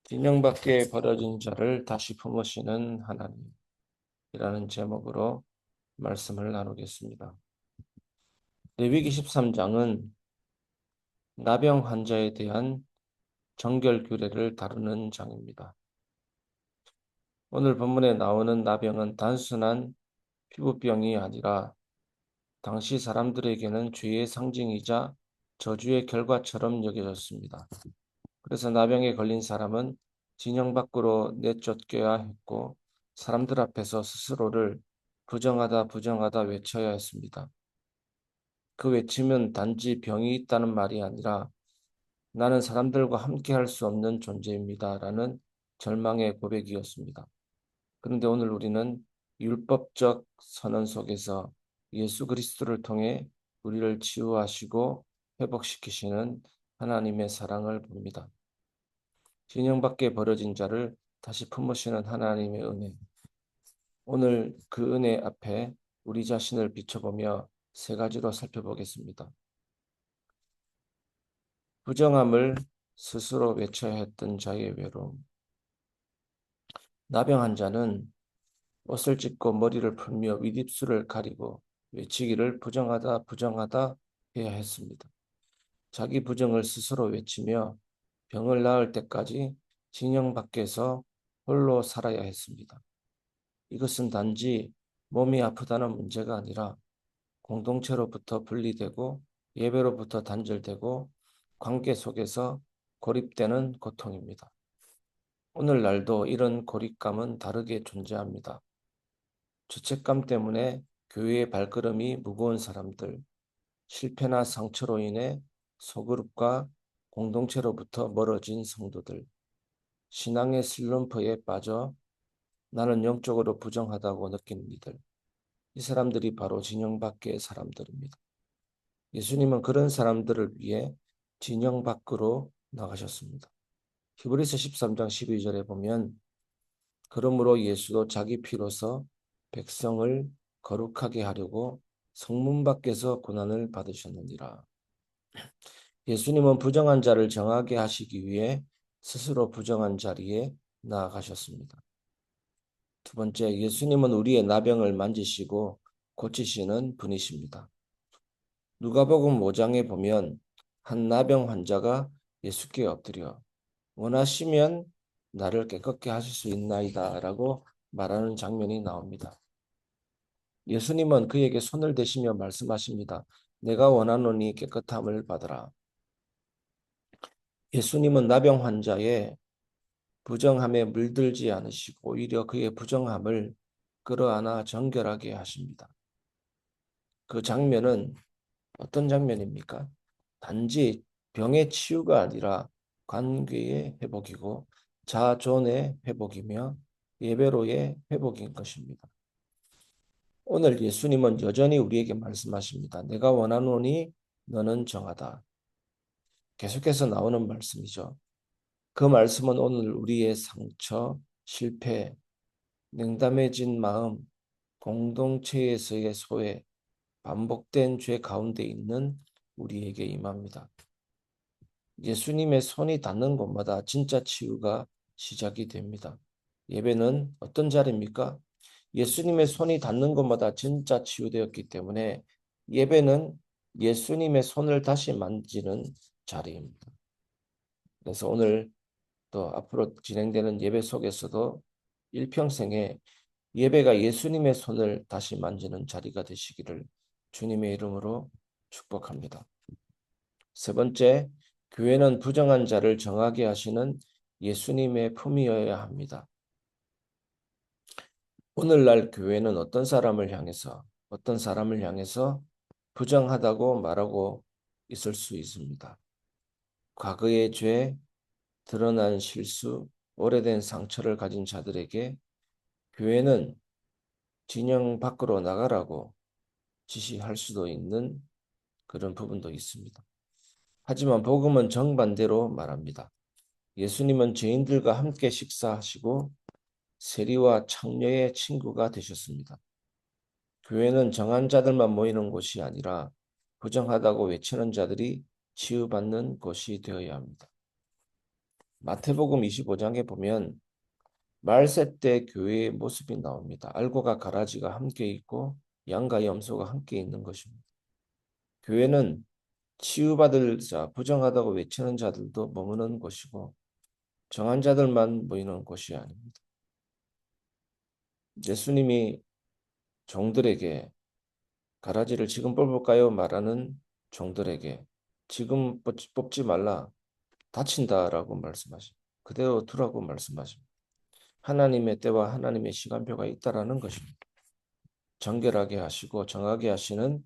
진영 밖에 버려진 자를 다시 품으시는 하나님이라는 제목으로 말씀을 나누겠습니다. 레위기 13장은 나병 환자에 대한 정결 규례를 다루는 장입니다. 오늘 본문에 나오는 나병은 단순한 피부병이 아니라 당시 사람들에게는 죄의 상징이자 저주의 결과처럼 여겨졌습니다. 그래서 나병에 걸린 사람은 진영 밖으로 내쫓겨야 했고 사람들 앞에서 스스로를 부정하다 부정하다 외쳐야 했습니다. 그 외침은 단지 병이 있다는 말이 아니라 나는 사람들과 함께 할 수 없는 존재입니다 라는 절망의 고백이었습니다. 그런데 오늘 우리는 율법적 선언 속에서 예수 그리스도를 통해 우리를 치유하시고 회복시키시는 하나님의 사랑을 봅니다. 진영 밖에 버려진 자를 다시 품으시는 하나님의 은혜. 오늘 그 은혜 앞에 우리 자신을 비춰보며 세 가지로 살펴보겠습니다. 부정함을 스스로 외쳐야 했던 자의 외로움. 나병 환자는 옷을 찢고 머리를 풀며 윗입술을 가리고 외치기를 부정하다 부정하다 해야 했습니다. 자기 부정을 스스로 외치며 병을 나을 때까지 진영 밖에서 홀로 살아야 했습니다. 이것은 단지 몸이 아프다는 문제가 아니라 공동체로부터 분리되고 예배로부터 단절되고 관계 속에서 고립되는 고통입니다. 오늘날도 이런 고립감은 다르게 존재합니다. 죄책감 때문에 교회의 발걸음이 무거운 사람들, 실패나 상처로 인해 소그룹과 공동체로부터 멀어진 성도들, 신앙의 슬럼프에 빠져 나는 영적으로 부정하다고 느낀 이들, 이 사람들이 바로 진영 밖의 사람들입니다. 예수님은 그런 사람들을 위해 진영 밖으로 나가셨습니다. 히브리서 13장 12절에 보면 그러므로 예수도 자기 피로서 백성을 거룩하게 하려고 성문 밖에서 고난을 받으셨느니라. 예수님은 부정한 자를 정하게 하시기 위해 스스로 부정한 자리에 나아가셨습니다. 두 번째, 예수님은 우리의 나병을 만지시고 고치시는 분이십니다. 누가복음 5장에 보면 한 나병 환자가 예수께 엎드려 원하시면 나를 깨끗게 하실 수 있나이다 라고 말하는 장면이 나옵니다. 예수님은 그에게 손을 대시며 말씀하십니다. 내가 원하노니 깨끗함을 받으라. 예수님은 나병 환자의 부정함에 물들지 않으시고 오히려 그의 부정함을 끌어안아 정결하게 하십니다. 그 장면은 어떤 장면입니까? 단지 병의 치유가 아니라 관계의 회복이고 자존의 회복이며 예배로의 회복인 것입니다. 오늘 예수님은 여전히 우리에게 말씀하십니다. 내가 원하노니 너는 정하다. 계속해서 나오는 말씀이죠. 그 말씀은 오늘 우리의 상처, 실패, 냉담해진 마음, 공동체에서의 소외, 반복된 죄 가운데 있는 우리에게 임합니다. 예수님의 손이 닿는 곳마다 진짜 치유가 시작이 됩니다. 예배는 어떤 자리입니까? 예수님의 손이 닿는 곳마다 진짜 치유되었기 때문에 예배는 예수님의 손을 다시 만지는 자리입니다. 그래서 오늘 또 앞으로 진행되는 예배 속에서도 일평생에 예배가 예수님의 손을 다시 만지는 자리가 되시기를 주님의 이름으로 축복합니다. 세 번째, 교회는 부정한 자를 정하게 하시는 예수님의 품이어야 합니다. 오늘날 교회는 어떤 사람을 향해서 부정하다고 말하고 있을 수 있습니다. 과거의 죄, 드러난 실수, 오래된 상처를 가진 자들에게 교회는 진영 밖으로 나가라고 지시할 수도 있는 그런 부분도 있습니다. 하지만 복음은 정반대로 말합니다. 예수님은 죄인들과 함께 식사하시고 세리와 창녀의 친구가 되셨습니다. 교회는 정한 자들만 모이는 곳이 아니라 부정하다고 외치는 자들이 치유받는 곳이 되어야 합니다. 마태복음 25장에 보면 말세 때 교회의 모습이 나옵니다. 알고가 가라지가 함께 있고 양과 염소가 함께 있는 것입니다. 교회는 치유받을 자, 부정하다고 외치는 자들도 머무는 곳이고 정한 자들만 모이는 곳이 아닙니다. 예수님이 종들에게 가라지를 지금 뽑을까요? 말하는 종들에게 지금 뽑지 말라. 다친다라고 말씀하십니다. 그대로 두라고 말씀하십니다. 하나님의 때와 하나님의 시간표가 있다라는 것입니다. 정결하게 하시고 정하게 하시는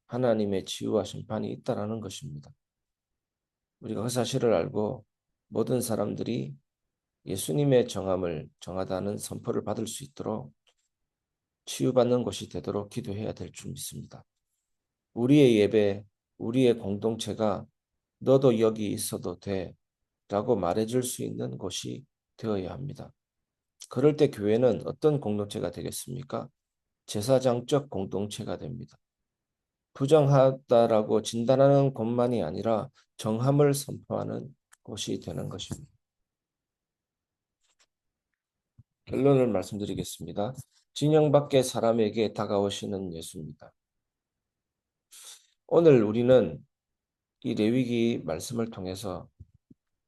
하나님의 치유와 심판이 있다라는 것입니다. 우리가 그 사실을 알고 모든 사람들이 예수님의 정함을 정하다는 선포를 받을 수 있도록 치유받는 것이 되도록 기도해야 될 줄 믿습니다. 우리의 예배, 우리의 공동체가 너도 여기 있어도 돼 라고 말해줄 수 있는 곳이 되어야 합니다. 그럴 때 교회는 어떤 공동체가 되겠습니까? 제사장적 공동체가 됩니다. 부정하다라고 진단하는 것만이 아니라 정함을 선포하는 곳이 되는 것입니다. 결론을 말씀드리겠습니다. 진영 밖의 사람에게 다가오시는 예수입니다. 오늘 우리는 이 레위기 말씀을 통해서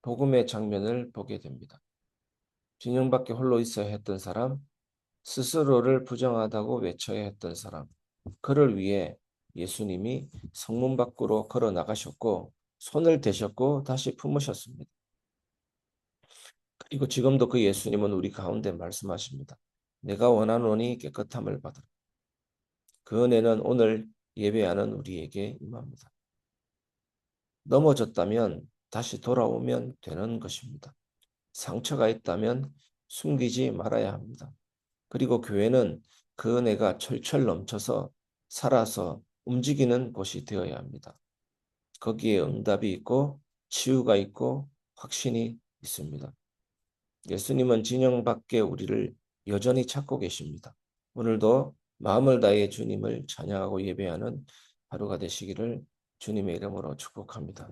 복음의 장면을 보게 됩니다. 진영 밖에 홀로 있어야 했던 사람, 스스로를 부정하다고 외쳐야 했던 사람, 그를 위해 예수님이 성문 밖으로 걸어 나가셨고 손을 대셨고 다시 품으셨습니다. 그리고 지금도 그 예수님은 우리 가운데 말씀하십니다. 내가 원하노니 깨끗함을 받으라. 그 은혜는 오늘 예배하는 우리에게 임합니다. 넘어졌다면 다시 돌아오면 되는 것입니다. 상처가 있다면 숨기지 말아야 합니다. 그리고 교회는 그 은혜가 철철 넘쳐서 살아서 움직이는 곳이 되어야 합니다. 거기에 응답이 있고 치유가 있고 확신이 있습니다. 예수님은 진영 밖에 우리를 여전히 찾고 계십니다. 오늘도 마음을 다해 주님을 찬양하고 예배하는 하루가 되시기를 주님의 이름으로 축복합니다.